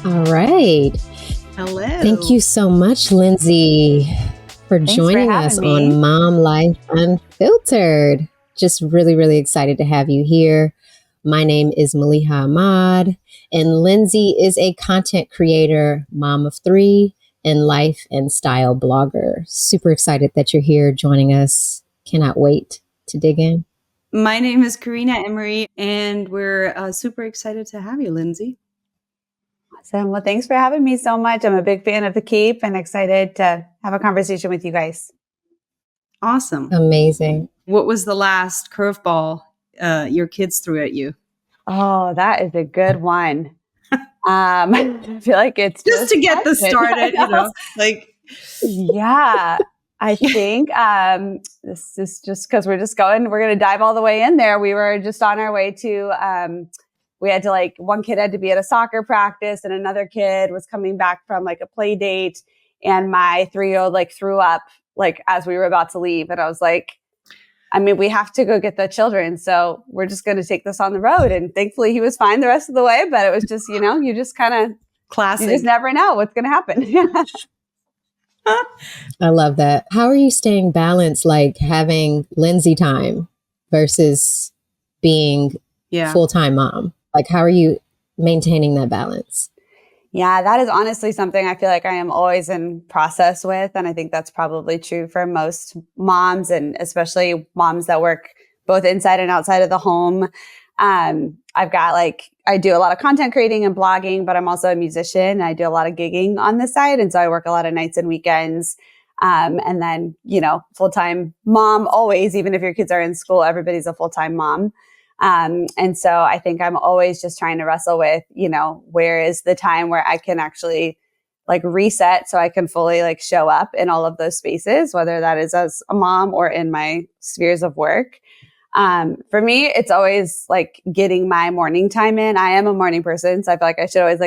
All right. Hello. Thank you so much, Linzy, for joining us on Mom Life Unfiltered. Just really, really excited to have you here. My name is Maliha Ahmad, and Linzy is a content creator, mom of three, and life and style blogger. Super excited that you're here joining us. Cannot wait to dig in. My name is Karina Emery, and we're super excited to have you, Linzy. Awesome. Well, thanks for having me so much. I'm a big fan of The Keep and excited to have a conversation with you guys. Awesome. Amazing. What was the last curveball your kids threw at you? Oh, that is a good one. I feel like it's just to get this started, Yeah, I think this is just because we're going to dive all the way in there. We were just on our way to, we had to one kid had to be at a soccer practice and another kid was coming back from a play date. And my 3-year-old threw up as we were about to leave. And I was like, we have to go get the children. So we're just going to take this on the road. And thankfully he was fine the rest of the way, but it was just, you just kind of classic. You just never know what's going to happen. I love that. How are you staying balanced, having Linzy time versus being full-time mom? How are you maintaining that balance? Yeah, that is honestly something I feel like I am always in process with. And I think that's probably true for most moms, and especially moms that work both inside and outside of the home. I've got I do a lot of content creating and blogging, but I'm also a musician. I do a lot of gigging on the side. And so I work a lot of nights and weekends. And then, full-time mom always, even if your kids are in school, everybody's a full-time mom. And so I think I'm always just trying to wrestle with, where is the time where I can actually reset so I can fully show up in all of those spaces, whether that is as a mom or in my spheres of work. For me, it's always getting my morning time in. I am a morning person, so I feel like I should always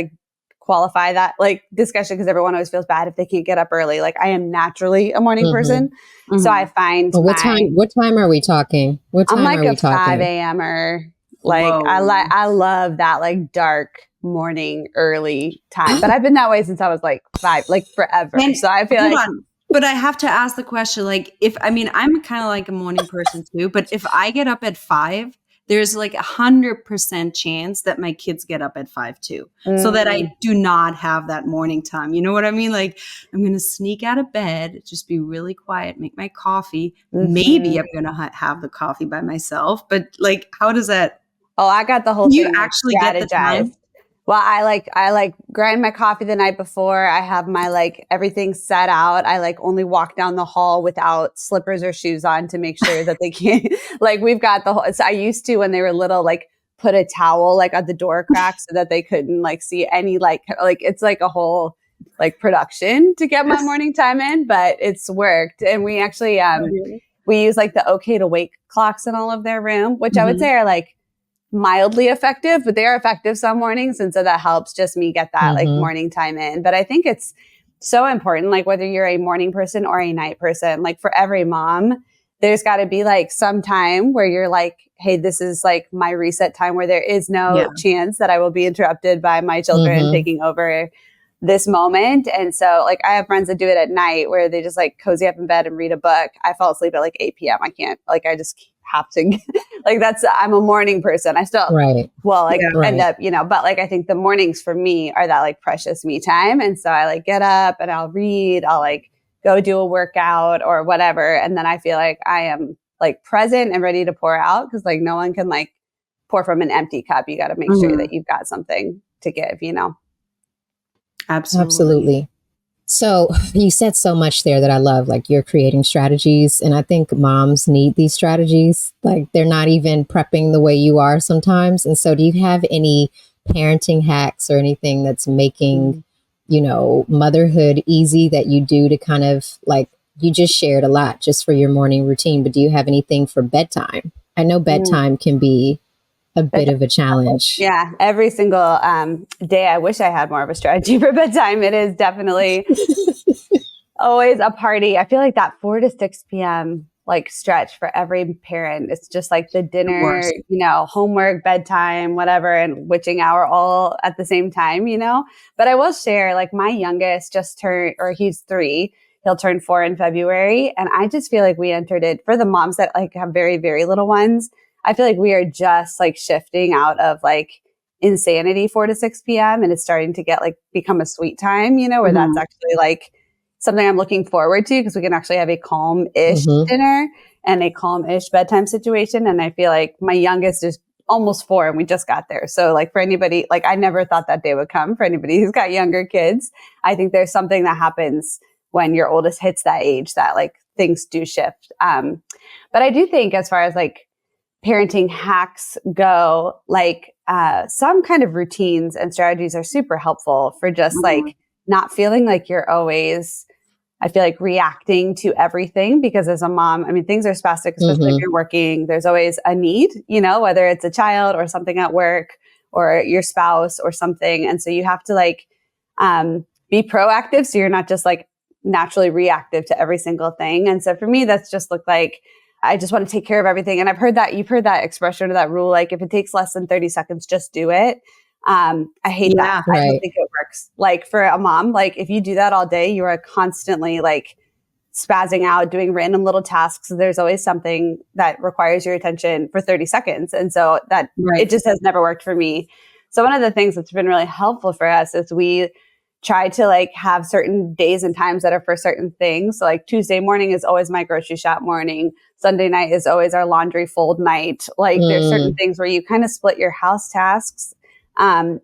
qualify that discussion, because everyone always feels bad if they can't get up early. I am naturally a morning person. Mm-hmm. So I find what time are we talking? What time I'm are we a 5 a.m.er. I love that dark morning early time. But I've been that way since I was 5, forever. And so I feel but I have to ask the question, I'm kind of a morning person too, but if I get up at 5, there's 100% chance that my kids get up at 5 too. So that I do not have that morning time. You know what I mean? I'm going to sneak out of bed, just be really quiet, make my coffee. Mm-hmm. Maybe I'm going to have the coffee by myself, but how does that? Oh, I got the whole thing. You actually get the time? Well, I grind my coffee the night before. I have my everything set out. I only walk down the hall without slippers or shoes on to make sure that they can't we've got the whole. So I used to, when they were little, put a towel at the door crack so that they couldn't see any it's a whole production to get my morning time in, but it's worked. And we actually we use the okay to wake clocks in all of their room, which I would say are mildly effective, but they are effective some mornings. And so that helps just me get that morning time in. But I think it's so important, whether you're a morning person or a night person, for every mom, there's got to be some time where you're hey, this is my reset time, where there is no chance that I will be interrupted by my children taking over this moment. And so I have friends that do it at night where they just cozy up in bed and read a book. I fall asleep at 8 p.m. I can't, I just have to I'm a morning person. I still end up, but I think the mornings for me are that precious me time. And so I get up and I'll read, I'll go do a workout or whatever. And then I feel I am present and ready to pour out, because no one can pour from an empty cup. You got to make sure that you've got something to give, Absolutely. So you said so much there that I love, you're creating strategies. And I think moms need these strategies. They're not even prepping the way you are sometimes. And so do you have any parenting hacks or anything that's making, motherhood easy that you do to kind of you just shared a lot just for your morning routine, but do you have anything for bedtime? I know bedtime can be a bit of a challenge. Yeah. Every single day, I wish I had more of a strategy for bedtime. It is definitely always a party. I feel that 4 to 6 p.m. like stretch for every parent. It's just like the dinner, worst. homework, bedtime, whatever, and witching hour all at the same time, But I will share, like my youngest just turned, or he's 3, he'll turn 4 in February. And I just feel like we entered it for the moms that like have very, very little ones. I feel like we are just like shifting out of like insanity 4 to 6 p.m. and it's starting to get like become a sweet time, where that's actually like something I'm looking forward to because we can actually have a calm-ish dinner and a calm-ish bedtime situation. And I feel like my youngest is almost 4 and we just got there. So like for anybody, like I never thought that day would come for anybody who's got younger kids. I think there's something that happens when your oldest hits that age that like things do shift. But I do think as far as like parenting hacks go, like some kind of routines and strategies are super helpful for just like not feeling like you're always, I feel like, reacting to everything, because as a mom, I mean, things are spastic, especially if you're working. There's always a need, whether it's a child or something at work or your spouse or something. And so you have to like be proactive. So you're not just like naturally reactive to every single thing. And so for me, that's just looked like, I just want to take care of everything. And you've heard that expression or that rule, like if it takes less than 30 seconds, just do it. I hate that. Right. I don't think it works. Like for a mom, like if you do that all day, you are constantly like spazzing out, doing random little tasks. There's always something that requires your attention for 30 seconds. And so that it just has never worked for me. So one of the things that's been really helpful for us is we try to like have certain days and times that are for certain things. So like Tuesday morning is always my grocery shop morning. Sunday night is always our laundry fold night. Like there's certain things where you kind of split your house tasks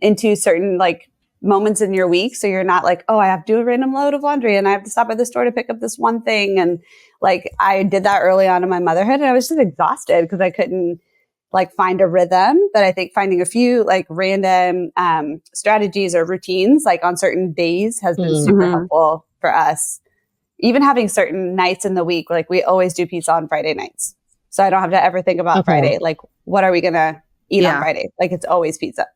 into certain like moments in your week. So you're not like, oh, I have to do a random load of laundry and I have to stop at the store to pick up this one thing. And like I did that early on in my motherhood and I was just exhausted because I couldn't like find a rhythm. But I think finding a few like random strategies or routines like on certain days has been super helpful for us. Even having certain nights in the week, like we always do pizza on Friday nights. So I don't have to ever think about Friday. Like, what are we going to eat on Friday? Like it's always pizza,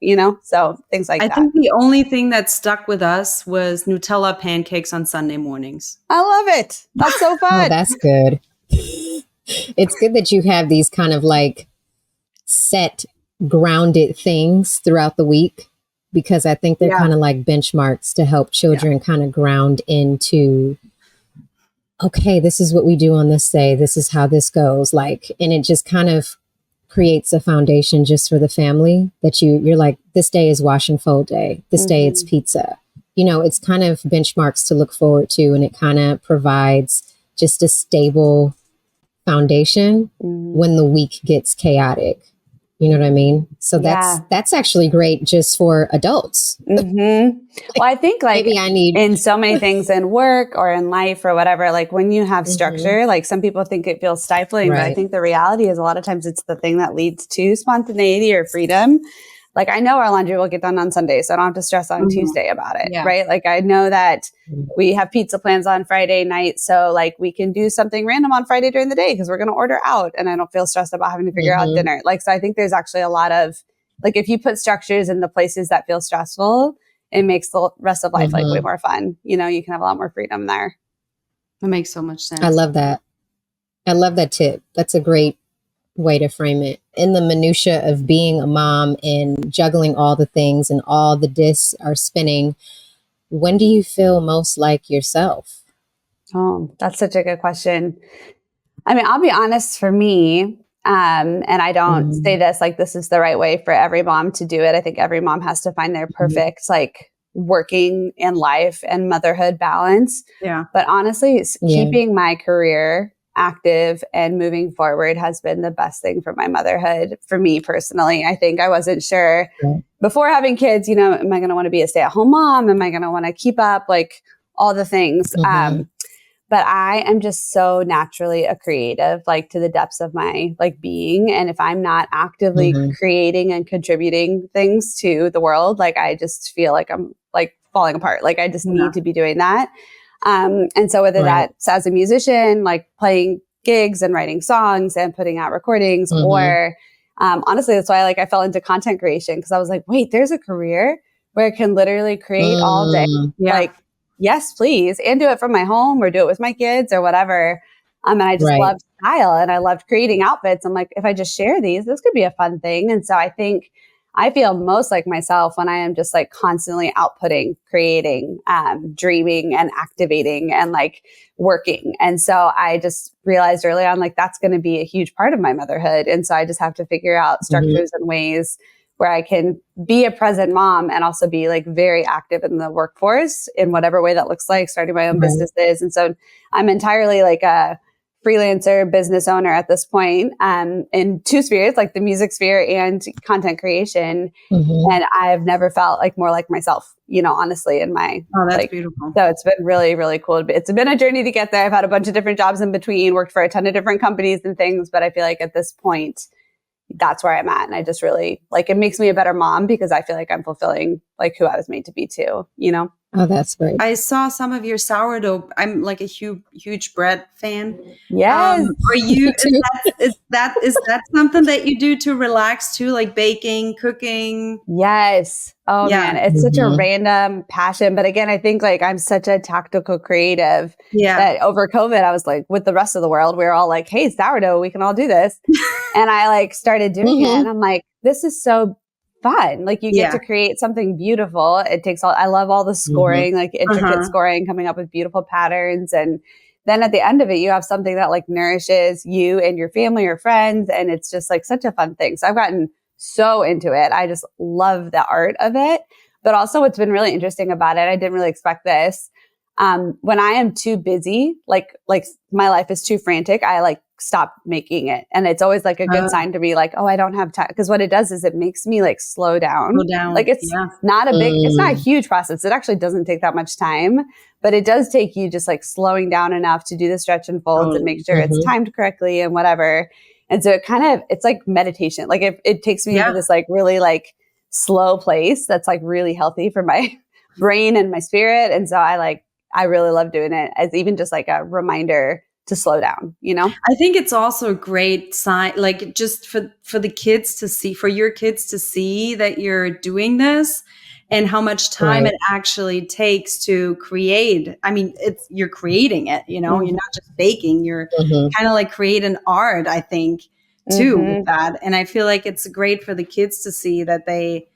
So things like that. I think the only thing that stuck with us was Nutella pancakes on Sunday mornings. I love it. That's so fun. Oh, that's good. It's good that you have these kind of like set grounded things throughout the week, because I think they're kind of like benchmarks to help children kind of ground into, okay, this is what we do on this day. This is how this goes. Like, and it just kind of creates a foundation just for the family that you're like, this day is wash and fold day. This day it's pizza. It's kind of benchmarks to look forward to. And it kind of provides just a stable foundation when the week gets chaotic. You know what I mean? So that's actually great just for adults. Well, I think like maybe I need in so many things in work or in life or whatever, like when you have structure, like some people think it feels stifling, but I think the reality is a lot of times it's the thing that leads to spontaneity or freedom. Like I know our laundry will get done on Sunday, so I don't have to stress on Tuesday about it, right? Like I know that we have pizza plans on Friday night, so like we can do something random on Friday during the day because we're going to order out and I don't feel stressed about having to figure out dinner. Like, so I think there's actually a lot of, like if you put structures in the places that feel stressful, it makes the rest of life like way more fun. You can have a lot more freedom there. That makes so much sense. I love that. I love that tip. That's a great way to frame it. In the minutia of being a mom and juggling all the things and all the discs are spinning, when do you feel most like yourself? Oh, that's such a good question. I mean, I'll be honest, for me, and I don't say this like this is the right way for every mom to do it. I think every mom has to find their perfect like working and life and motherhood balance. Yeah. But honestly, keeping my career active and moving forward has been the best thing for my motherhood for me personally. I think I wasn't sure before having kids, am I going to want to be a stay-at-home mom? Am I going to want to keep up like all the things? But I am just so naturally a creative, like to the depths of my like being. And if I'm not actively creating and contributing things to the world, like I just feel like I'm like falling apart. Like I just need to be doing that. And so whether that's as a musician, like playing gigs and writing songs and putting out recordings, or honestly, that's why I fell into content creation, because I was like, wait, there's a career where I can literally create all day. Like, yes, please. And do it from my home or do it with my kids or whatever. And I just Right. loved style and I loved creating outfits. I'm like, if I just share these, this could be a fun thing. And so I think I feel most like myself when I am just like constantly outputting, creating, dreaming and activating and like working. And so I just realized early on, like, that's going to be a huge part of my motherhood. And so I just have to figure out Mhm. structures and ways where I can be a present mom and also be like very active in the workforce in whatever way that looks like, starting my own Right. businesses. And so I'm entirely like a freelancer business owner at this point, in two spheres, like the music sphere and content creation. Mhm. And I've never felt like more like myself, honestly, in my Oh, that's like, beautiful. so it's been really, really cool. It's been a journey to get there. I've had a bunch of different jobs in between, worked for a ton of different companies and things, but I feel like at this point, that's where I'm at. And I just really like, it makes me a better mom because I feel like I'm fulfilling like who I was made to be too. Oh, that's great. I saw some of your sourdough. I'm like a huge bread fan. Yes. Are you, Me too. is that something that you do to relax too, like baking, cooking? Yes. Oh Yeah. man, it's such a Mhm. random passion. But again, I think like I'm such a tactical creative Yeah. that over COVID, I was like with the rest of the world, we were all like, hey, sourdough, we can all do this. And I like started doing it Mhm. and I'm like, this is so fun. Like you get Yeah. to create something beautiful. It takes I love all the Mhm. scoring, like intricate Uh-huh. scoring, coming up with beautiful patterns. And then at the end of it, you have something that like nourishes you and your family or friends. And it's just like such a fun thing. So I've gotten so into it. I just love the art of it. But also what's been really interesting about it, I didn't really expect this. When I am too busy, like my life is too frantic, I like stop making it. And it's always like a good sign to be like, oh, I don't have time. Because what it does is it makes me like slow down. Go down. Like it's Yeah. it's not a Mm. huge process. It actually doesn't take that much time, but it does take you just like slowing down enough to do the stretch and folds and Totally. make sure it's Mhm. timed correctly and whatever. And so it's like meditation. Like it takes me into Yeah. this like really like slow place that's like really healthy for my brain and my spirit. And so I really love doing it as even just like a reminder to slow down. I think it's also a great sign, like just for the kids to see, for your kids to see that you're doing this and how much time Right. it actually takes to create. I mean, you're creating it, you're Mm-hmm. not just baking, you're Mhm. kind of like creating art, I think, too, with Mm-hmm. that. And I feel like it's great for the kids to see that they,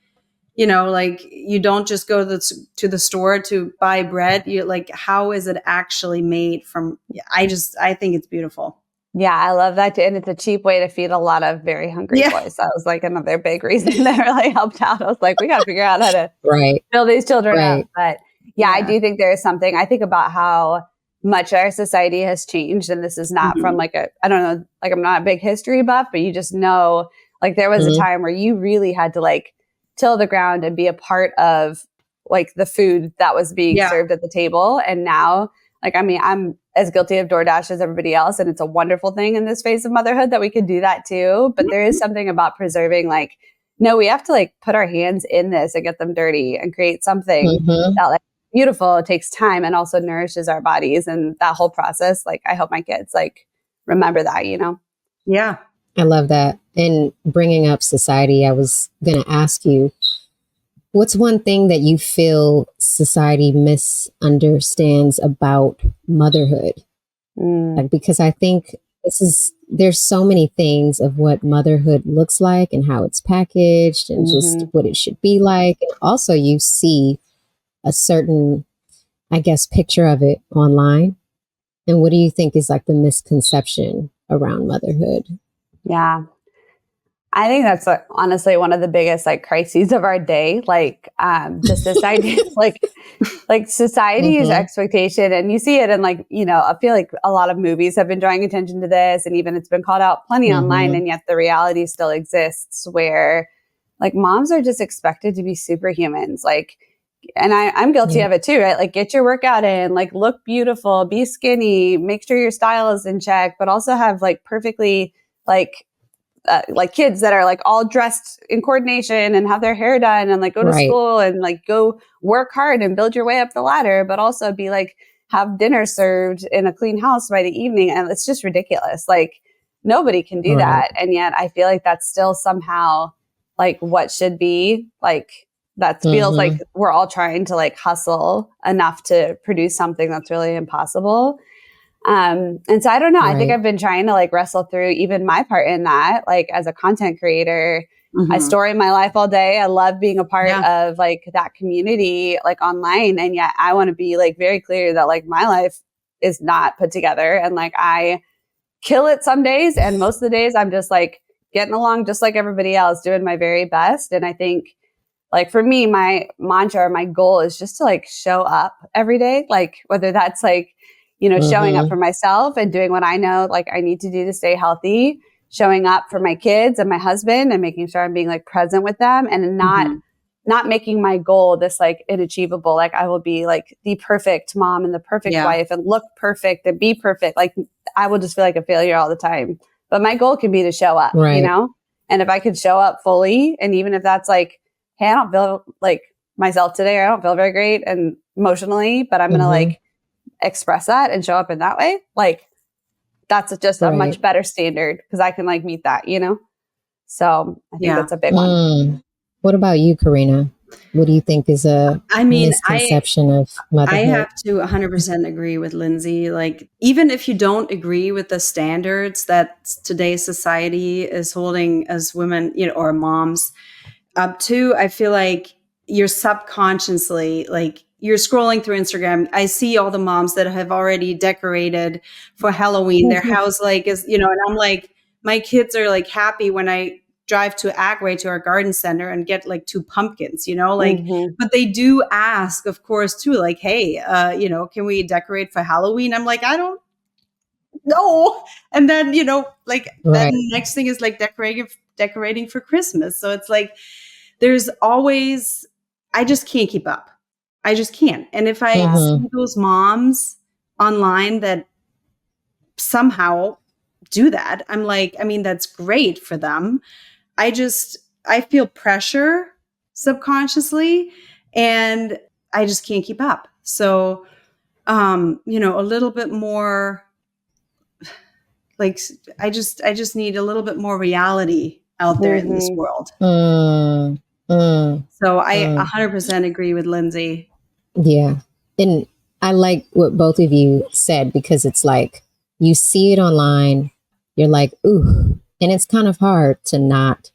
like you don't just go to the store to buy bread. You like, how is it actually made from? I think it's beautiful. Yeah, I love that too. And it's a cheap way to feed a lot of very hungry Yeah. boys. That was like another big reason that really helped out. I was like, we got to figure out how to Right. fill these children up. Right. But yeah, I Yeah. do think there is something. I think about how much our society has changed. And this is not from Mhm. like I don't know, like I'm not a big history buff, but you just know, like there was a Mhm. time where you really had to like till the ground and be a part of like the food that was being Yeah. served at the table. And now, like, I mean, I'm as guilty of DoorDash as everybody else. And it's a wonderful thing in this phase of motherhood that we could do that too. But there is something about preserving, like, no, we have to like put our hands in this and get them dirty and create something Mhm. that like beautiful. It takes time and also nourishes our bodies and that whole process. Like I hope my kids like remember that. Yeah. I love that. And bringing up society, I was going to ask you, what's one thing that you feel society misunderstands about motherhood? Mm, Like, because I think there's so many things of what motherhood looks like and how it's packaged and just hmm what it should be like. And also, you see a certain, I guess, picture of it online. And what do you think is like the misconception around motherhood? Yeah. I think that's like, honestly one of the biggest like crises of our day. Like just this idea like society's Hmm. expectation, and you see it in like, I feel like a lot of movies have been drawing attention to this, and even it's been called out plenty online, Hmm. and yet the reality still exists where like moms are just expected to be superhumans. Like, and I'm guilty Yeah. of it too, right? Like get your workout in, like look beautiful, be skinny, make sure your style is in check, but also have like perfectly like kids that are like all dressed in coordination and have their hair done and like go to Right. school and like go work hard and build your way up the ladder, but also be like have dinner served in a clean house by the evening. And it's just ridiculous. Like nobody can do Right. that. And yet I feel like that's still somehow like what should be like, that feels like Hmm. we're all trying to like hustle enough to produce something that's really impossible. And so I don't know. I think Right. I've been trying to like wrestle through even my part in that, like as a content creator. I story my life all day. I love being a part of like that community, like online. And yet I want to be like very clear that like my life is not put together. And like I kill it some days. And most of the days I'm just like getting along just like everybody else, doing my very best. And I think like for me, my mantra or my goal is just to like show up every day. Like whether that's like, you know, showing up for myself and doing what I know like I need to do to stay healthy, showing up for my kids and my husband and making sure I'm being like present with them and not making my goal this like inachievable. Like I will be like the perfect mom and the perfect wife and look perfect and be perfect. Like I will just feel like a failure all the time. But my goal can be to show up, you know? And if I could show up fully, and even if that's like, hey, I don't feel like myself today, or I don't feel very great and emotionally, but I'm going to like express that and show up in that way. Like that's just a much better standard because I can like meet that, you know? So I think that's a big one. What about you, Karina? What do you think is a misconception of motherhood? I have to 100% agree with Lindsay. Like, even if you don't agree with the standards that today's society is holding as women, you know, or moms up to, I feel like you're subconsciously like you're scrolling through Instagram. I see all the moms that have already decorated for Halloween. Their house like is, you know, and I'm like, my kids are like happy when I drive to Agway to our garden center and get like 2 pumpkins, you know, like, but they do ask, of course, too, like, hey, you know, can we decorate for Halloween? I'm like, I don't know. And then, you know, like then the next thing is like decorating for Christmas. So it's like, there's always, I just can't keep up. I just can't. And if I see those moms online that somehow do that, I'm like, I mean, that's great for them. I feel pressure subconsciously and I just can't keep up. So, you know, a little bit more like, I just need a little bit more reality out there in this world. So I 100% agree with Lindsay. Yeah. And I like what both of you said because it's like you see it online, you're like, ooh, and it's kind of hard to not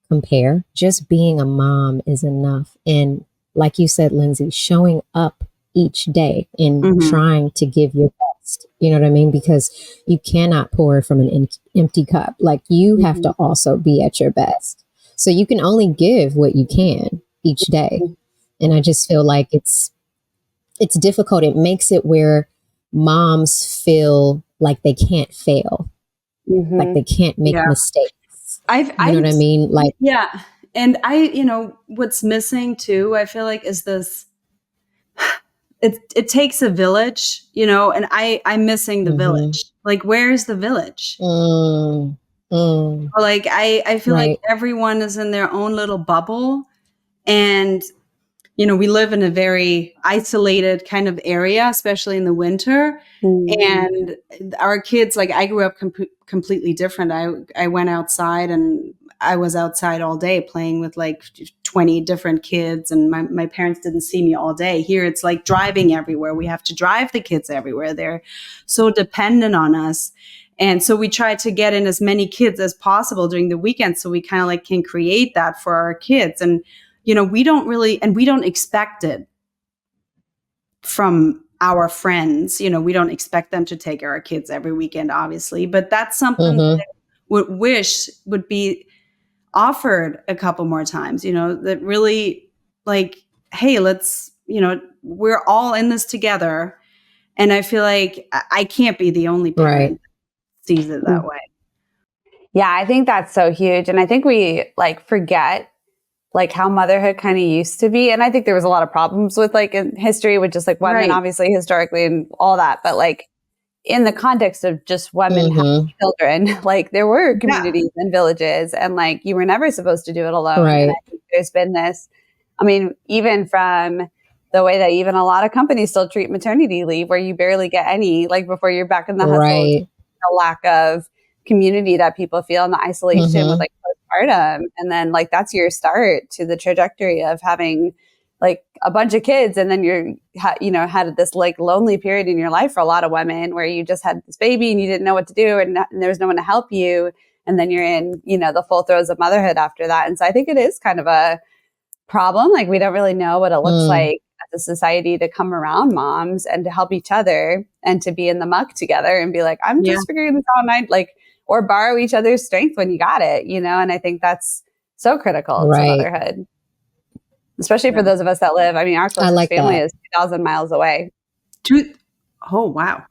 compare. Just being a mom is enough. And like you said, Lindsay, showing up each day and trying to give your best. You know what I mean? Because you cannot pour from an empty cup. Like you have to also be at your best. So you can only give what you can each day. And I just feel like it's difficult. It makes it where moms feel like they can't fail, like they can't make mistakes. You know what I mean? Like, yeah. And you know, what's missing too, I feel like is this, it takes a village, you know, and I'm missing the village. Like, where's the village? Like, I feel like everyone is in their own little bubble. And, you know, we live in a very isolated kind of area, especially in the winter. And our kids, like I grew up completely different. I went outside and I was outside all day playing with like 20 different kids and my parents didn't see me all day. Here it's like driving everywhere. We have to drive the kids everywhere. They're so dependent on us. And so we try to get in as many kids as possible during the weekend so we kind of like can create that for our kids. And, you know, we don't expect it from our friends. You know, we don't expect them to take our kids every weekend, obviously, but that's something that I would wish would be offered a couple more times, you know, that really like, hey, let's, you know, we're all in this together. And I feel like I can't be the only parent that sees it that way. Yeah, I think that's so huge. And I think we like forget like how motherhood kind of used to be. And I think there was a lot of problems with like in history with just like women, obviously historically and all that. But like in the context of just women having children, like there were communities and villages and like you were never supposed to do it alone. And I think there's been this, I mean, even from the way that even a lot of companies still treat maternity leave where you barely get any, like before you're back in the hustle, the lack of community that people feel and the isolation with like postpartum. And then like, that's your start to the trajectory of having like a bunch of kids, and then had this like lonely period in your life for a lot of women where you just had this baby and you didn't know what to do, and there was no one to help you. And then you're in, the full throes of motherhood after that. And so I think it is kind of a problem. Like we don't really know what it looks like as a society to come around moms and to help each other and to be in the muck together and be like, I'm just figuring this out. And or borrow each other's strength when you got it, and I think that's so critical to motherhood. Especially for those of us that live. I mean, our closest family is 2,000 miles away. Oh, wow.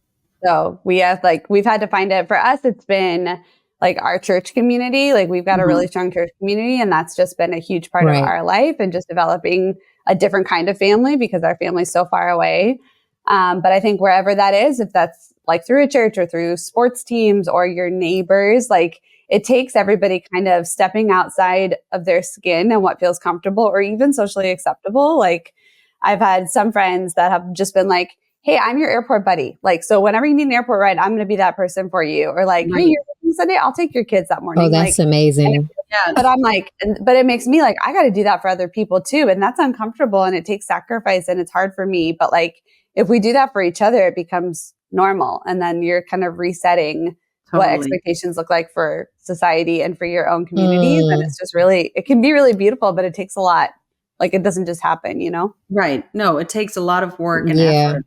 So we've had to find it. For us, it's been like our church community. Like we've got a really strong church community, and that's just been a huge part of our life, and just developing a different kind of family because our family's so far away. But I think wherever that is, if that's like through a church or through sports teams or your neighbors, like it takes everybody kind of stepping outside of their skin and what feels comfortable or even socially acceptable. Like I've had some friends that have just been like, hey, I'm your airport buddy. Like, so whenever you need an airport ride, I'm going to be that person for you. Or like, hey, you're working Sunday, I'll take your kids that morning. Oh, that's amazing. But I'm like, but it makes me like, I got to do that for other people too. And that's uncomfortable and it takes sacrifice and it's hard for me. But like, if we do that for each other, it becomes normal. And then you're kind of resetting what expectations look like for society and for your own communities. And it's just it can be really beautiful, but it takes a lot. Like it doesn't just happen, Right. No, it takes a lot of work and effort.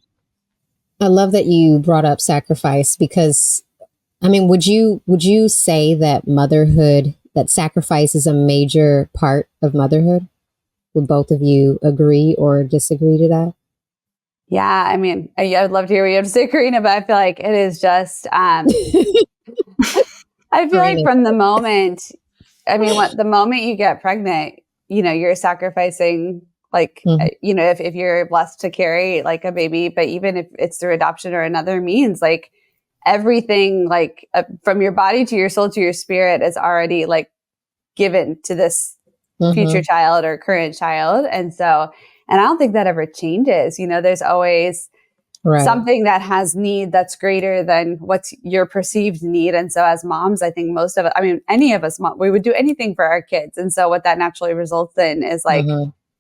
I love that you brought up sacrifice because, I mean, would you say that that sacrifice is a major part of motherhood? Would both of you agree or disagree to that? Yeah, I mean, I'd love to hear what you have to say, Karina, but I feel like it is just, I feel like from the moment, the moment you get pregnant, you're sacrificing if you're blessed to carry like a baby, but even if it's through adoption or another means, like everything, like from your body to your soul to your spirit is already like given to this future child or current child. And I don't think that ever changes. There's always something that has need that's greater than what's your perceived need. And so as moms, I think any of us, we would do anything for our kids. And so what that naturally results in is like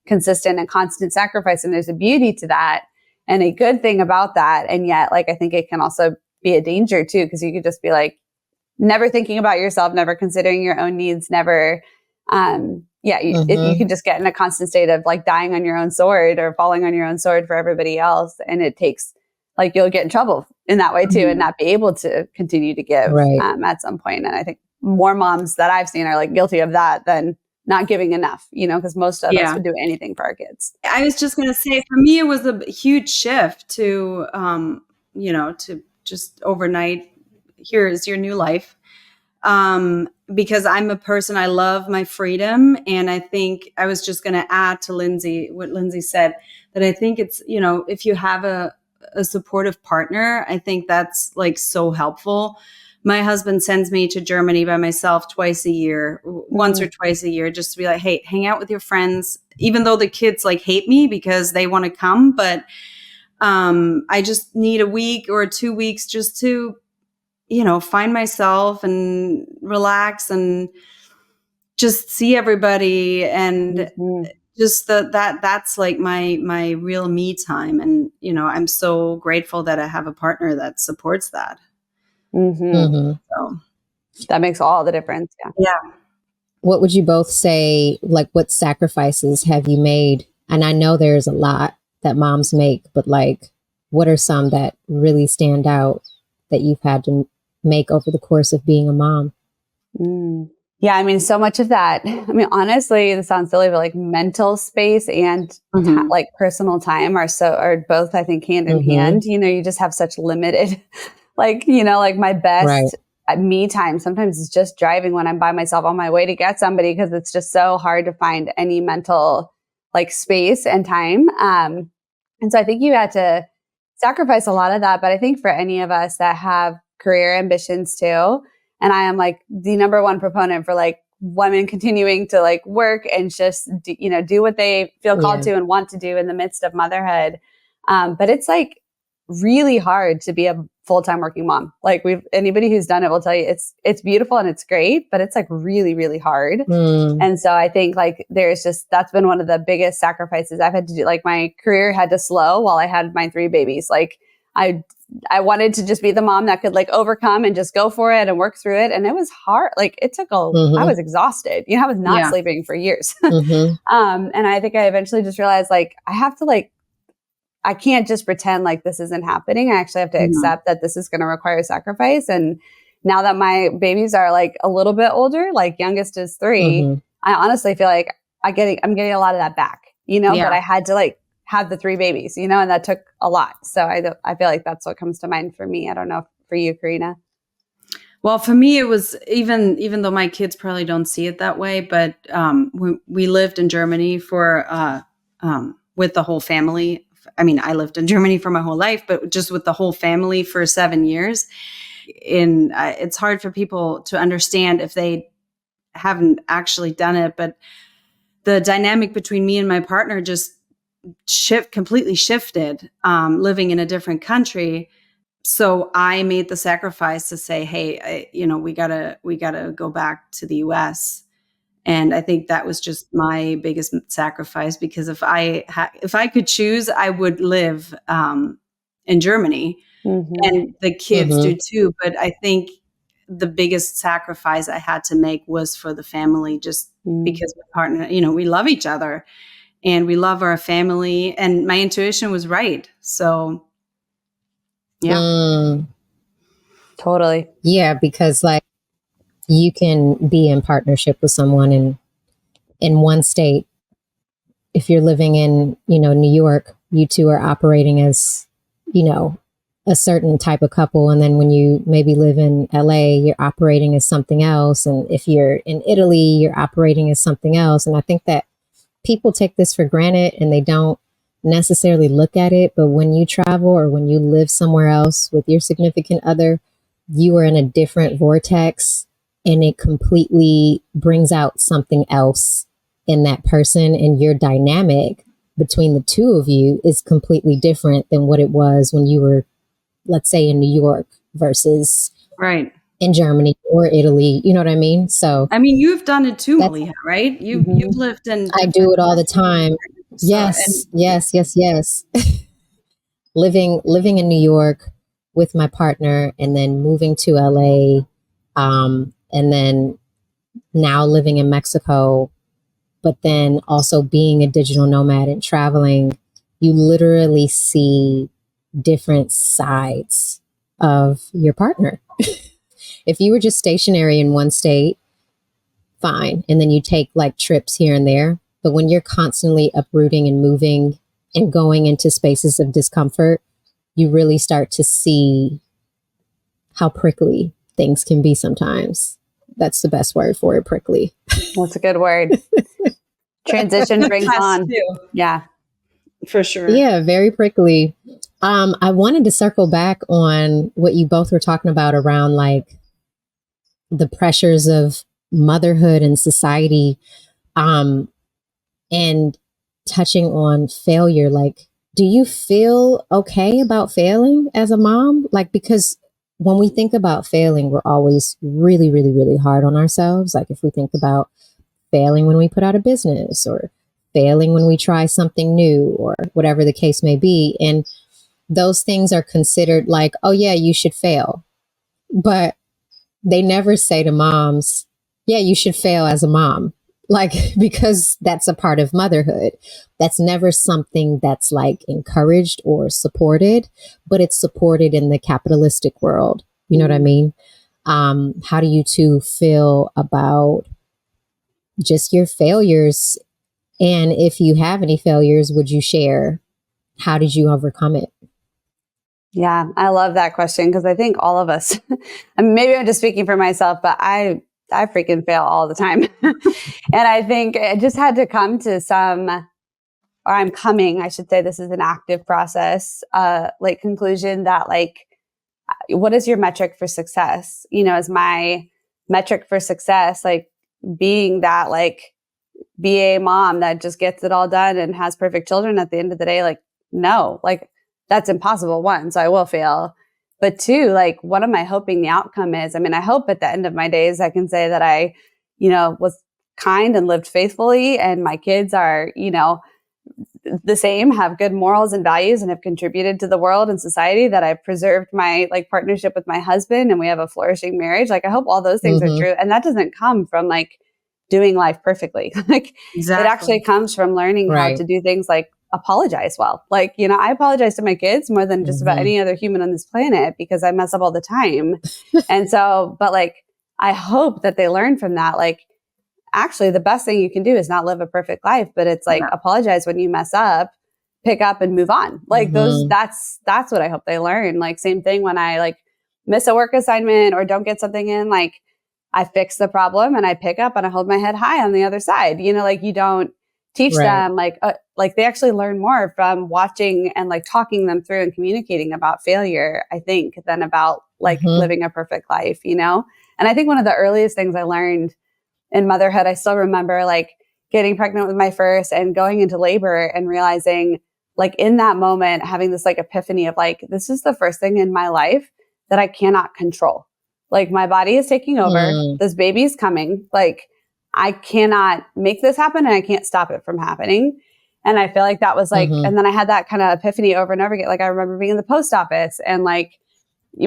consistent and constant sacrifice. And there's a beauty to that and a good thing about that. And yet, like, I think it can also be a danger too, because you could just be like, never thinking about yourself, never considering your own needs, never, you can just get in a constant state of like dying on your own sword or falling on your own sword for everybody else. And it takes like, you'll get in trouble in that way too, and not be able to continue to give at some point. And I think more moms that I've seen are like guilty of that than not giving enough, because most of us would do anything for our kids. I was just going to say, for me, it was a huge shift to, to just overnight, here is your new life. Because I'm a person, I love my freedom. And I think I was just going to add to what Linzy said, that I think it's, if you have a supportive partner, I think that's like so helpful. My husband sends me to Germany by myself once or twice a year, just to be like, hey, hang out with your friends, even though the kids like hate me because they want to come. But I just need a week or 2 weeks just to find myself and relax and just see everybody. And just that's like my real me time. And, I'm so grateful that I have a partner that supports that. So that makes all the difference. Yeah. What would you both say, like, what sacrifices have you made? And I know there's a lot that moms make, but like, what are some that really stand out that you've had to make over the course of being a mom? Yeah, so much of that, honestly, this sounds silly, but like mental space and like personal time are both, I think, hand in hand. You just have such limited, like my best me time sometimes is just driving when I'm by myself on my way to get somebody, because it's just so hard to find any mental like space and time. And so I think you had to sacrifice a lot of that. But I think for any of us that have career ambitions too, and I am like the number one proponent for like women continuing to like work and just, do what they feel called to and want to do in the midst of motherhood. But it's like really hard to be a full-time working mom. Like anybody who's done it will tell you it's beautiful and it's great, but it's like really, really hard. And so I think like that's been one of the biggest sacrifices I've had to do. Like my career had to slow while I had my 3 babies. Like I wanted to just be the mom that could like overcome and just go for it and work through it. And it was hard. Like it took I was exhausted. I was not sleeping for years. And I think I eventually just realized like, I have to like, I can't just pretend like this isn't happening. I actually have to accept that this is going to require sacrifice. And now that my babies are like a little bit older, like youngest is 3, I honestly feel like I'm getting a lot of that back, but I had to like have the 3 babies, and that took a lot. So I feel like that's what comes to mind for me. I don't know for you, Karina. Well, for me, it was even though my kids probably don't see it that way, but we lived in Germany for with the whole family. I mean, I lived in Germany for my whole life, but just with the whole family for 7 years. And it's hard for people to understand if they haven't actually done it. But the dynamic between me and my partner just completely shifted, living in a different country. So I made the sacrifice to say, hey, we gotta go back to the US. And I think that was just my biggest sacrifice, because if I could choose, I would live in Germany, and the kids do too. But I think the biggest sacrifice I had to make was for the family, just because my partner, we love each other and we love our family, and my intuition was right. So, yeah. Totally. Yeah, because like you can be in partnership with someone in one state. If you're living in, New York, you two are operating as, a certain type of couple. And then when you maybe live in LA, you're operating as something else. And if you're in Italy, you're operating as something else. And I think that people take this for granted and they don't necessarily look at it. But when you travel or when you live somewhere else with your significant other, you are in a different vortex, and it completely brings out something else in that person, and your dynamic between the two of you is completely different than what it was when you were, let's say, in New York versus in Germany or Italy. You know what I mean? So, I mean, you've done it too, Malia, right? You've lived in. I do it all the time. Yes. living in New York with my partner, and then moving to LA, and then now living in Mexico, but then also being a digital nomad and traveling, you literally see different sides of your partner. If you were just stationary in one state, fine. And then you take like trips here and there. But when you're constantly uprooting and moving and going into spaces of discomfort, you really start to see how prickly things can be sometimes. That's the best word for it, prickly. That's a good word. Transition brings on. Yeah, for sure. Yeah, very prickly. I wanted to circle back on what you both were talking about around like the pressures of motherhood and society, and touching on failure. Like, do you feel okay about failing as a mom? Like, because when we think about failing, we're always really, really, really hard on ourselves. Like if we think about failing when we put out a business, or failing when we try something new, or whatever the case may be. And those things are considered like, oh yeah, you should fail. But they never say to moms, yeah, you should fail as a mom. Like, because that's a part of motherhood. That's never something that's like encouraged or supported, but it's supported in the capitalistic world. You know what I mean? How do you two feel about just your failures? And if you have any failures, would you share? How did you overcome it? Yeah, I love that question, because I think all of us, I mean, maybe I'm just speaking for myself, but I freaking fail all the time. And I think I just had to come to I should say, this is an active process, like conclusion that like, what is your metric for success? Is my metric for success, like being that like BA mom that just gets it all done and has perfect children at the end of the day? Like, no, like that's impossible. One, so I will fail. But two, like, what am I hoping the outcome is? I mean, I hope at the end of my days, I can say that I, was kind and lived faithfully, and my kids are, the same, have good morals and values, and have contributed to the world and society, that I've preserved my like partnership with my husband and we have a flourishing marriage. Like, I hope all those things are Mm-hmm. true. And that doesn't come from like doing life perfectly. Like, it actually Exactly. comes from learning how Right. to do things like apologize well. Like, I apologize to my kids more than just about Mm-hmm. any other human on this planet, because I mess up all the time. And so, but like, I hope that they learn from that. Like, actually, the best thing you can do is not live a perfect life, but it's like, Yeah. apologize when you mess up, pick up and move on. Like, Mm-hmm. that's what I hope they learn. Like, same thing when I like miss a work assignment or don't get something in, like, I fix the problem and I pick up and I hold my head high on the other side. Like, you don't teach Right. them like they actually learn more from watching and like talking them through and communicating about failure, I think, than about like Mm-hmm. living a perfect life. And I think one of the earliest things I learned in motherhood, I still remember like getting pregnant with my first and going into labor and realizing, like, in that moment, having this like epiphany of like, this is the first thing in my life that I cannot control. Like, my body is taking over. Mm. This baby is coming. Like, I cannot make this happen and I can't stop it from happening. And I feel like that was like, Mm-hmm. and then I had that kind of epiphany over and over again. Like, I remember being in the post office and like,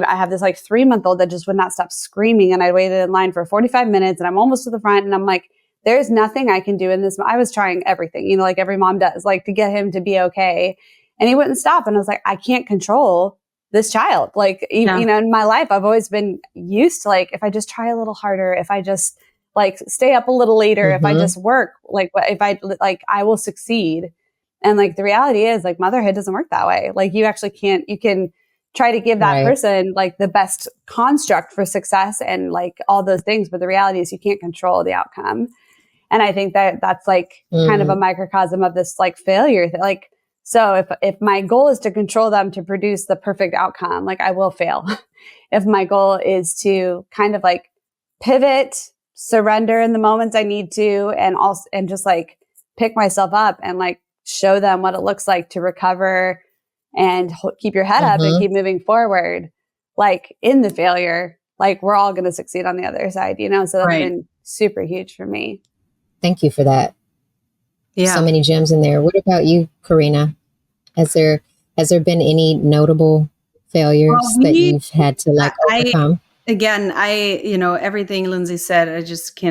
I have this like 3-month-old that just would not stop screaming. And I waited in line for 45 minutes and I'm almost to the front. And I'm like, there's nothing I can do in this. I was trying everything, like every mom does, like to get him to be okay. And he wouldn't stop. And I was like, I can't control this child. Like, Yeah. in my life, I've always been used to like, if I just try a little harder, if I just like stay up a little later, if I Mm-hmm. just work, like if I like, I will succeed. And like, the reality is like motherhood doesn't work that way. Like, you actually can't, you can try to give that Right. person like the best construct for success and like all those things. But the reality is you can't control the outcome. And I think that that's like kind of a Mm. microcosm of this like failure. Like, so if my goal is to control them to produce the perfect outcome, like, I will fail. If my goal is to kind of like pivot, surrender in the moments I need to, and just like pick myself up and like show them what it looks like to recover and keep your head up and Mm-hmm. keep moving forward, like in the failure, like we're all going to succeed on the other side, So that's Right. been super huge for me. Thank you for that. So Yeah. many gems in there. What about you, Karina? Has there been any notable Well, failures that you've had to like I overcome? again, everything Lindsay said, I just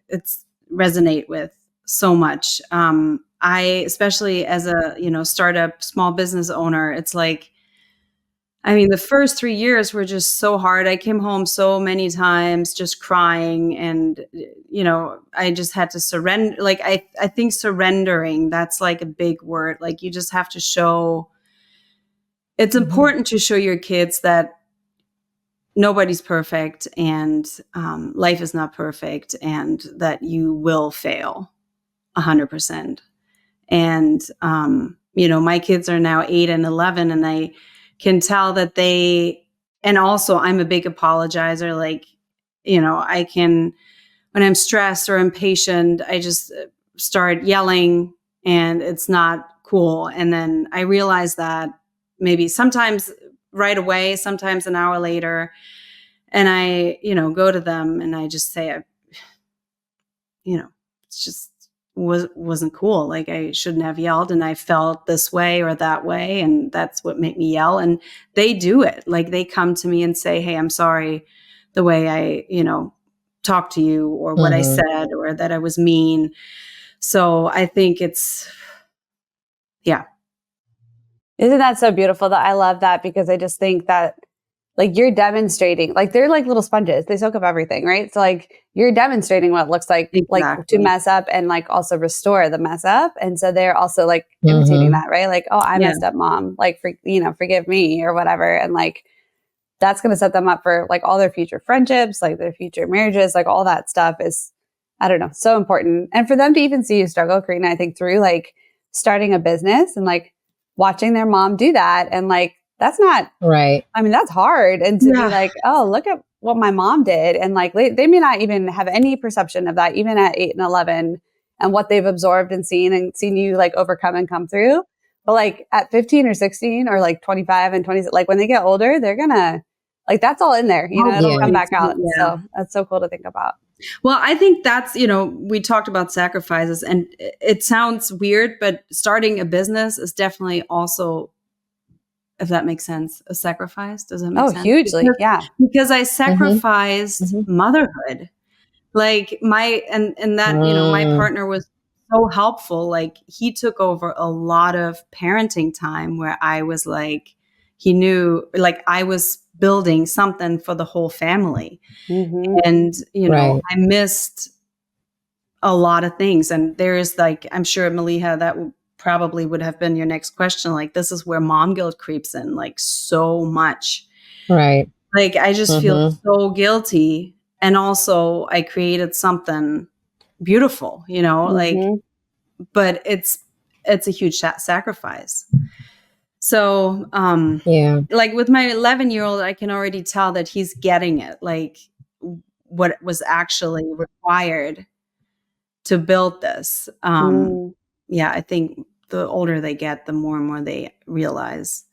it's resonate with so much. I, especially as a, startup small business owner, it's like, I mean, the first 3 years were just so hard. I came home so many times just crying and, I just had to surrender. Like, I think surrendering, that's like a big word. Like, you just have to show, it's Mm-hmm. important to show your kids that nobody's perfect and life is not perfect and that you will fail 100%. And, my kids are now 8 and 11 and I can tell that and also I'm a big apologizer. Like, when I'm stressed or impatient, I just start yelling and it's not cool. And then I realize that maybe sometimes right away, sometimes an hour later, and I, go to them and I just say, it's just wasn't cool. Like, I shouldn't have yelled and I felt this way or that way. And that's what made me yell. And they do it. Like, they come to me and say, hey, I'm sorry the way I, talked to you or what I Mm-hmm. said or that I was mean. So I think yeah. Isn't that so beautiful? That I love that, because I just think that like you're demonstrating, like they're like little sponges. They soak up everything, right? So like you're demonstrating what it looks like to Exactly. mess up and like also restore the mess up. And so they're also like imitating Mm-hmm. that, right? Like, oh, I Yeah. messed up, mom. Like, forgive me or whatever. And like that's going to set them up for like all their future friendships, like their future marriages, like all that stuff is, I don't know, so important. And for them to even see you struggle, Karina, I think through like starting a business and like watching their mom do that. And like, that's not, Right. I mean, that's hard. And to be Yeah. like, oh, look at what my mom did. And like, they may not even have any perception of that, even at 8 and 11, and what they've absorbed and seen you like overcome and come through. But like at 15 or 16 or like 25 and 20, like when they get older, they're gonna like, that's all in there, Oh, it'll come yeah. back out. yeah. So that's so cool to think about. Well, I think that's, we talked about sacrifices, and it sounds weird, but starting a business is definitely also, if that makes sense, a sacrifice. Does that make sense? Hugely. Yeah. Because I Mm-hmm. sacrificed Mhm. motherhood. Like and that, my partner was so helpful. Like he took over a lot of parenting time where I was like, he knew, like I was building something for the whole family. Mhm. And, Right. I missed a lot of things. And there's like, I'm sure Maliha, that probably would have been your next question. Like, this is where mom guilt creeps in, like so much. Right. Like, I just feel Mm-hmm. so guilty. And also I created something beautiful, like, Mhm. but it's a huge sacrifice. So, Yeah. like with my 11-year-old, I can already tell that he's getting it, like what was actually required to build this. Mm. Yeah, I think the older they get, the more and more they realize.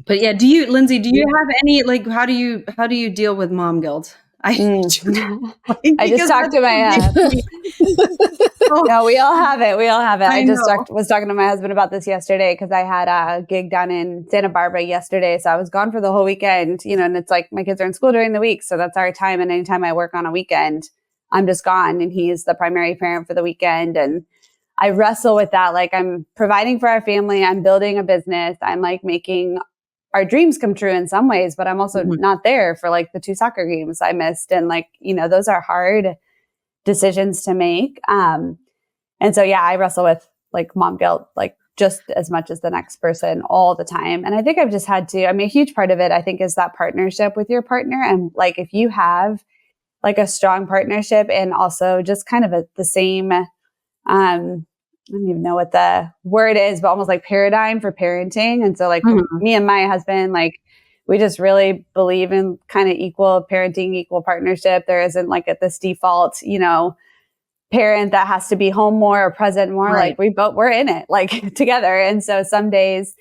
But yeah, Lindsay, do you have any, like, how do you deal with mom guilt? Mm. Like, I just because talked that's to my, a big thing. Oh, no, we all have it. We all have it. I know. Was talking to my husband about this yesterday because I had a gig down in Santa Barbara yesterday. So I was gone for the whole weekend, and it's like my kids are in school during the week. So that's our time. And anytime I work on a weekend, I'm just gone. And he's the primary parent for the weekend. And I wrestle with that. Like I'm providing for our family. I'm building a business. I'm like making our dreams come true in some ways, but I'm also not there for like the 2 soccer games I missed. And like, those are hard decisions to make. And so, yeah, I wrestle with like mom guilt, like just as much as the next person all the time. And I think I've just had to, a huge part of it, I think, is that partnership with your partner. And like, if you have like a strong partnership and also just kind of the same, I don't even know what the word is, but almost like paradigm for parenting. And so like for me and my husband, like we just really believe in kind of equal parenting, equal partnership. There isn't like this default, parent that has to be home more or present more. Right. Like we're in it like together. And so some days,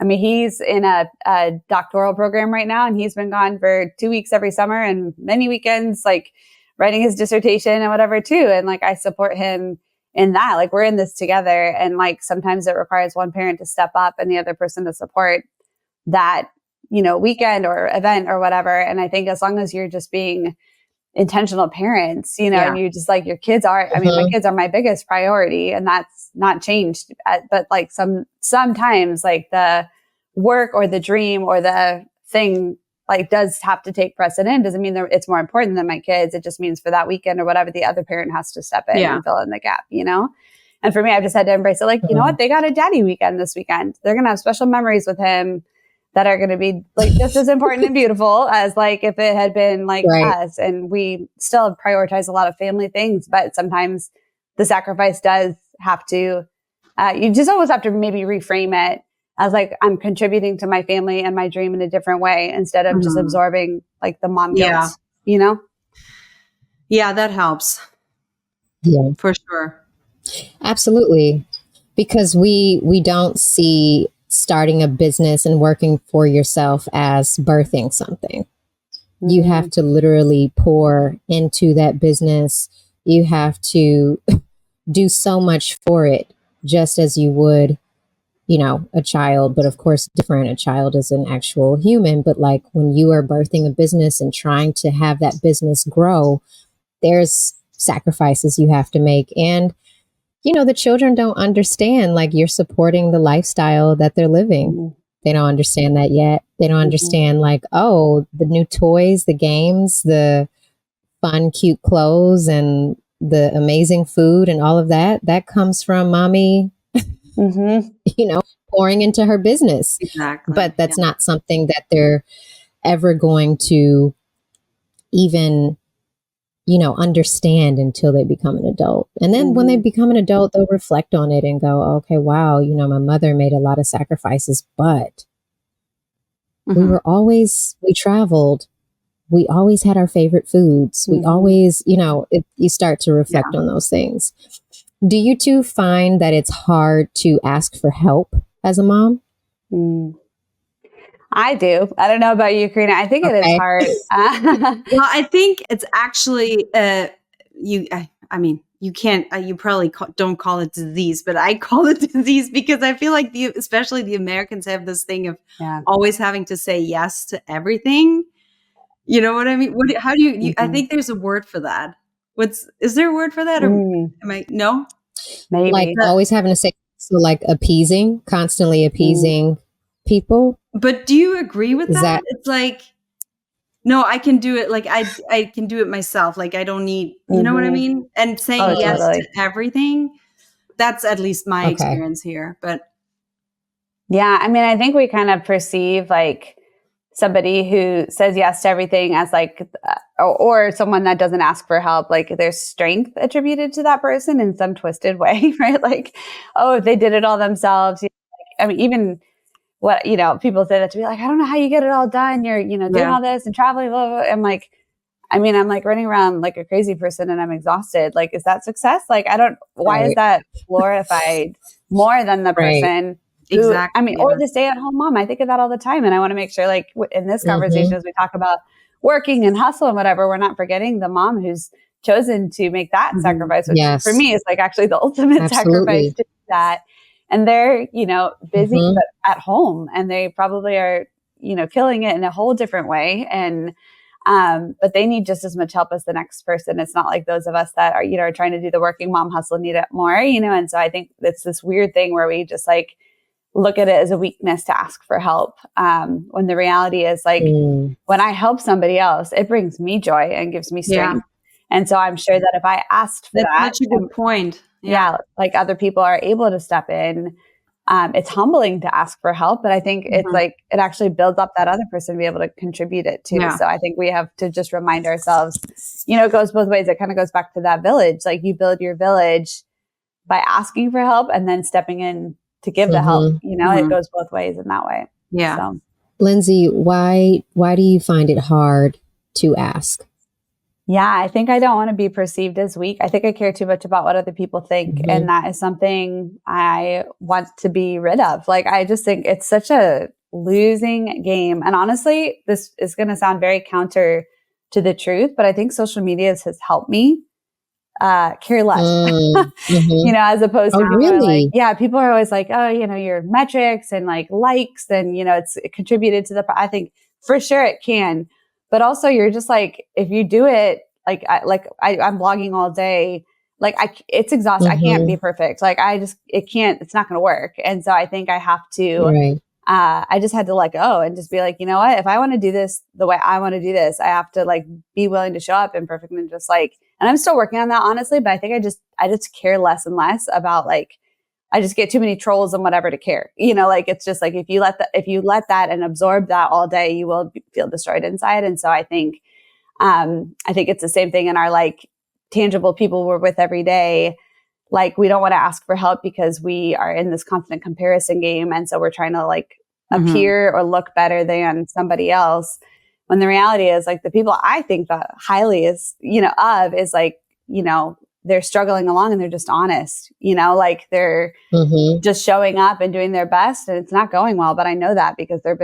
he's in a doctoral program right now and he's been gone for 2 weeks every summer and many weekends, like writing his dissertation and whatever too. And like, I support him in that. Like we're in this together. And like, sometimes it requires one parent to step up and the other person to support that, weekend or event or whatever. And I think as long as you're just being intentional parents, and you just like your kids are, my kids are my biggest priority and that's not changed. But like sometimes like the work or the dream or the thing like does have to take precedent. Doesn't mean that it's more important than my kids. It just means for that weekend or whatever, the other parent has to step in and fill in the gap, And for me, I've just had to embrace it. Like, you know what? They got a daddy weekend this weekend. They're going to have special memories with him that are going to be like just as important and beautiful as like if it had been like us. And we still prioritize a lot of family things, but sometimes the sacrifice does have to, you just always have to maybe reframe it as like, I'm contributing to my family and my dream in a different way instead of just absorbing like the mom guilt, Yeah, that helps. Yeah, for sure. Absolutely. Because we don't see starting a business and working for yourself as birthing something. You have to literally pour into that business. You have to do so much for it, just as you would, a child. But of course, different. A child is an actual human. But like when you are birthing a business and trying to have that business grow, there's sacrifices you have to make. And the children don't understand, like you're supporting the lifestyle that they're living. They don't understand that yet. They don't understand like, oh, the new toys, the games, the fun, cute clothes and the amazing food and all of that comes from mommy, pouring into her business. Exactly. But that's not something that they're ever going to even understand until they become an adult. And then when they become an adult, they'll reflect on it and go, okay, wow, my mother made a lot of sacrifices, but we traveled. We always had our favorite foods. We always, you start to reflect on those things. Do you two find that it's hard to ask for help as a mom? Mm. I do. I don't know about you, Karina. I think it is Okay. hard. Well, I think it's actually I mean, you can't. You probably don't call it disease, but I call it disease because I feel like especially the Americans have this thing of Yeah. always having to say yes to everything. You know what I mean? How do you? I Mhm. think there's a word for that. Is there a word for that? Or Mm, am I no? Like maybe. always having to say, so like constantly Mm, appeasing people. But do you agree with Is that? that It's like, no, I can do it. Like I can do it myself. Like I don't need. You know what I mhm. mean? And saying Oh, yes to totally. everything. That's at least my okay? experience here. But Yeah. I mean, I think we kind of perceive like somebody who says yes to everything as like, or someone that doesn't ask for help, like there's strength attributed to that person in some twisted way, right? Like, oh, if they did it all themselves. I mean, even what, people say that to me, like, I don't know how you get it all done. You're, doing yeah, all this and traveling, blah, blah, blah. I'm like, I'm like running around like a crazy person and I'm exhausted. Like, is that success? Like, why is Right. that glorified more than the Right. person who, exactly. or Yeah. the stay at home mom? I think of that all the time. And I want to make sure, like, in this Mm-hmm. conversation, as we talk about working and hustle and whatever, we're not forgetting the mom who's chosen to make that Mhm. sacrifice, which for Yes. me is like actually the ultimate sacrifice Absolutely. to do that. And they're, busy, Mm-hmm. but at home and they probably are, killing it in a whole different way. And but they need just as much help as the next person. It's not like those of us that are, are trying to do the working mom hustle need it more, And so I think it's this weird thing where we just like look at it as a weakness to ask for help. When the reality is like, Mm. when I help somebody else, it brings me joy and gives me Yeah. strength. And so I'm sure that if I asked for That's that, such a good point. Yeah. yeah, like other people are able to step in. It's humbling to ask for help, but I think it's Mhm. like it actually builds up that other person to be able to contribute it too. Yeah. So I think we have to just remind ourselves, it goes both ways. It kind of goes back to that village. Like you build your village by asking for help and then stepping in to give the help. Mm-hmm. It Mhm. goes both ways in that way. Yeah. So Lindsay, why do you find it hard to ask? yeah, I think I don't want to be perceived as weak. I think I care too much about what other people think. Mm-hmm. And that is something I want to be rid of. Like, I just think it's such a losing game. And honestly, this is going to sound very counter to the truth, but I think social media has helped me care less. Mm-hmm. As opposed Oh, to people are like, really? yeah, people are always like, oh, your metrics and like likes and, it contributed to I think for sure it can, but also you're just like, if you do it, I'm blogging all day. Like it's exhausting. I can't be Mm-hmm. perfect. Like it's not going to work. And so I think I have to, Right. I just had to let go and just be like, you know what? If I want to do this the way I want to do this, I have to like be willing to show up imperfect and just like, and I'm still working on that honestly, but I think I just care less and less about like, I just get too many trolls and whatever to care. Like it's just like if you let that and absorb that all day, you will feel destroyed inside. And so I think it's the same thing in our like tangible people we're with every day. Like we don't want to ask for help because we are in this constant comparison game. And so we're trying to like Mhm. appear or look better than somebody else. When the reality is like the people I think that highly is, of is like, they're struggling along and they're just honest, like they're Mm-hmm. just showing up and doing their best and it's not going well. But I know that because they've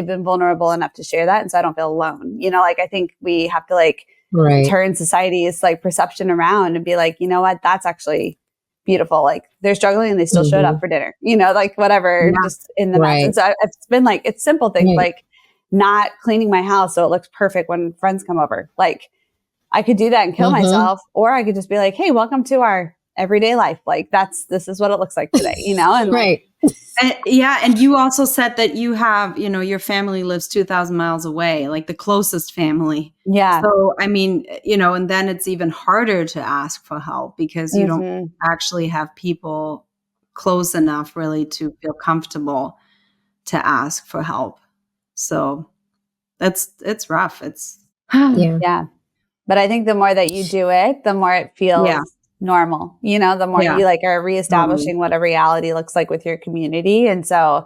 been vulnerable enough to share that. And so I don't feel alone, like I think we have to like Right. turn society's like perception around and be like, you know what, that's actually beautiful. Like they're struggling and they still showed up Mm-hmm. for dinner, like whatever, Yeah. just in the mess. And Right. so it's been like, it's simple things Right. like not cleaning my house so it looks perfect when friends come over. Like I could do that and kill Mm-hmm. myself, or I could just be like, hey, welcome to our everyday life. Like this is what it looks like today, and like, Right. Yeah, and you also said that you have, your family lives 2,000 miles away, like the closest family. yeah. So, I mean, and then it's even harder to ask for help because you don't Mm-hmm. actually have people close enough really to feel comfortable to ask for help. So it's rough. It's Yeah. Yeah. But I think the more that you do it, the more it yeah, feels normal, the more yeah, you like are totally. reestablishing what a reality looks like with your community. And so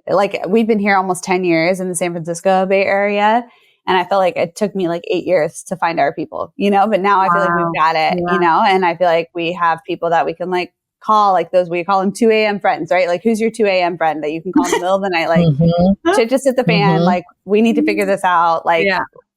like we've been here almost 10 years in the San Francisco Bay Area. And I feel like it took me like 8 years to find our people, but now I feel like we've Wow. got it, Yeah. and I feel like we have people that we can like call like those, we call them 2 a.m. friends, right? Like who's your 2 a.m. friend that you can call in the middle of the night? Like shit just hit the fan. Like we need to figure this out. Like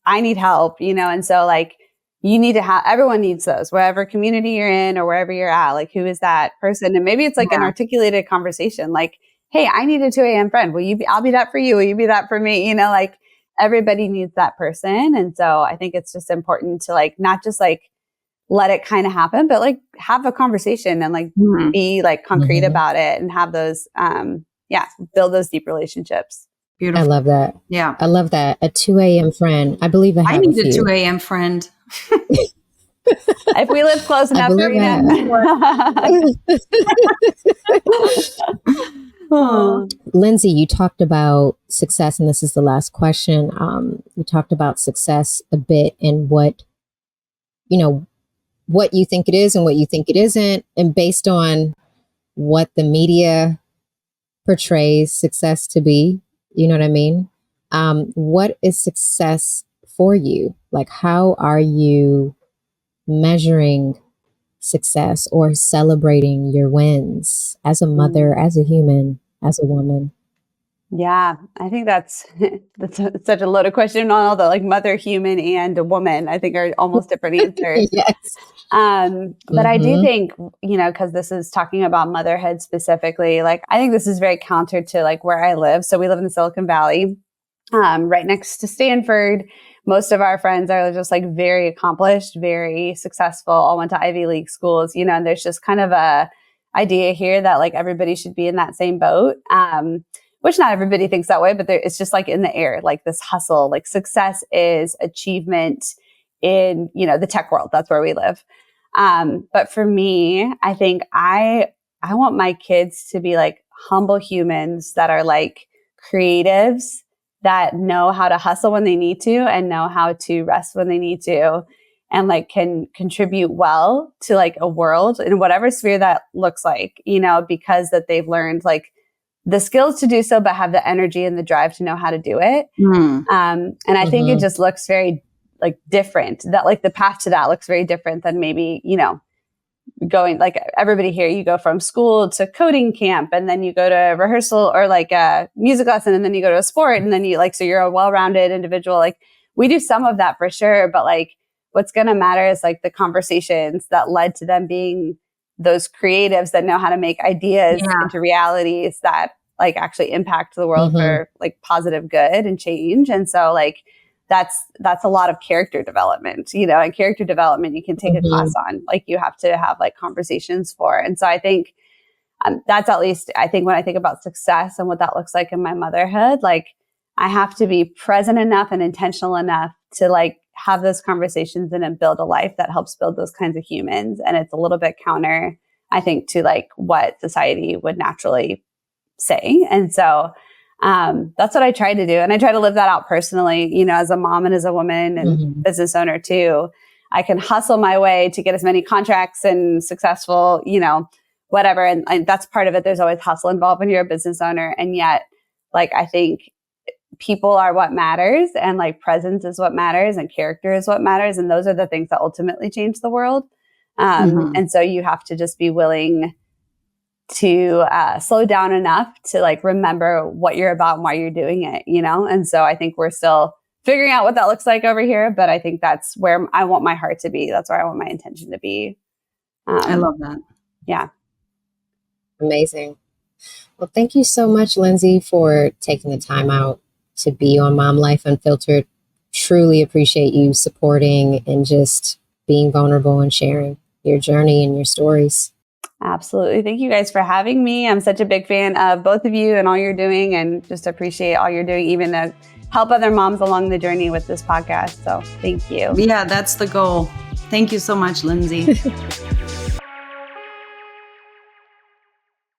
I need help, you know? And so like, you need to have, everyone needs those, whatever community you're in or wherever you're at, like who is that person? And maybe it's like an articulated conversation. Like, hey, I need a 2 a.m. friend. I'll be that for you. Will you be that for me? You know, like everybody needs that person. And so I think it's just important to like, not just like let it kind of happen, but like have a conversation and like be like concrete about it and have those, build those deep relationships. Beautiful. I love that. Yeah. I love that. A 2 a.m. friend. I believe I need a a 2 a.m. friend. If we live close enough, Linzy, you talked about success, and this is the last question. You talked about success a bit and what you think it is and what you think it isn't. And based on what the media portrays success to be, you know what I mean? What is success for you? Like, how are you measuring success or celebrating your wins as a mother, as a human, as a woman? Yeah, I think that's such a loaded question on all the like mother, human, and a woman, I think are almost different answers. Yes. But I do think, because this is talking about motherhood specifically, like I think this is very counter to like where I live. So we live in the Silicon Valley, right next to Stanford. Most of our friends are just like very accomplished, very successful, all went to Ivy League schools, and there's just kind of a idea here that like everybody should be in that same boat. Which not everybody thinks that way, but it's just like in the air, like this hustle, like success is achievement in, the tech world. That's where we live. But for me, I think I want my kids to be like humble humans that are like creatives that know how to hustle when they need to and know how to rest when they need to and like can contribute well to like a world in whatever sphere that looks like, because that they've learned like the skills to do so, but have the energy and the drive to know how to do it. And I think it just looks very like different, that like the path to that looks very different than maybe, going like everybody here, you go from school to coding camp and then you go to rehearsal or like a music lesson and then you go to a sport and then you like, so you're a well-rounded individual. Like we do some of that for sure, but like what's going to matter is like the conversations that led to them being those creatives that know how to make ideas into realities that like actually impact the world for like positive good and change. And so like, that's a lot of character development, and character development you can take a class on, like you have to have like conversations for. And so I think that's at least, I think when I think about success and what that looks like in my motherhood, like I have to be present enough and intentional enough to like have those conversations and then build a life that helps build those kinds of humans. And it's a little bit counter, I think, to like what society would naturally say. And so that's what I try to do. And I try to live that out personally, as a mom and as a woman and business owner too. I can hustle my way to get as many contracts and successful, whatever. And that's part of it. There's always hustle involved when you're a business owner. And yet, like, I think people are what matters and like presence is what matters and character is what matters. And those are the things that ultimately change the world. And so you have to just be willing to slow down enough to like remember what you're about and why you're doing it, And so I think we're still figuring out what that looks like over here, but I think that's where I want my heart to be. That's where I want my intention to be. I love that. Yeah. Amazing. Well, thank you so much, Linzy, for taking the time out to be on Mom Life Unfiltered. Truly appreciate you supporting and just being vulnerable and sharing your journey and your stories. Absolutely. Thank you guys for having me. I'm such a big fan of both of you and all you're doing and just appreciate all you're doing, even to help other moms along the journey with this podcast. So thank you. Yeah, that's the goal. Thank you so much, Linzy.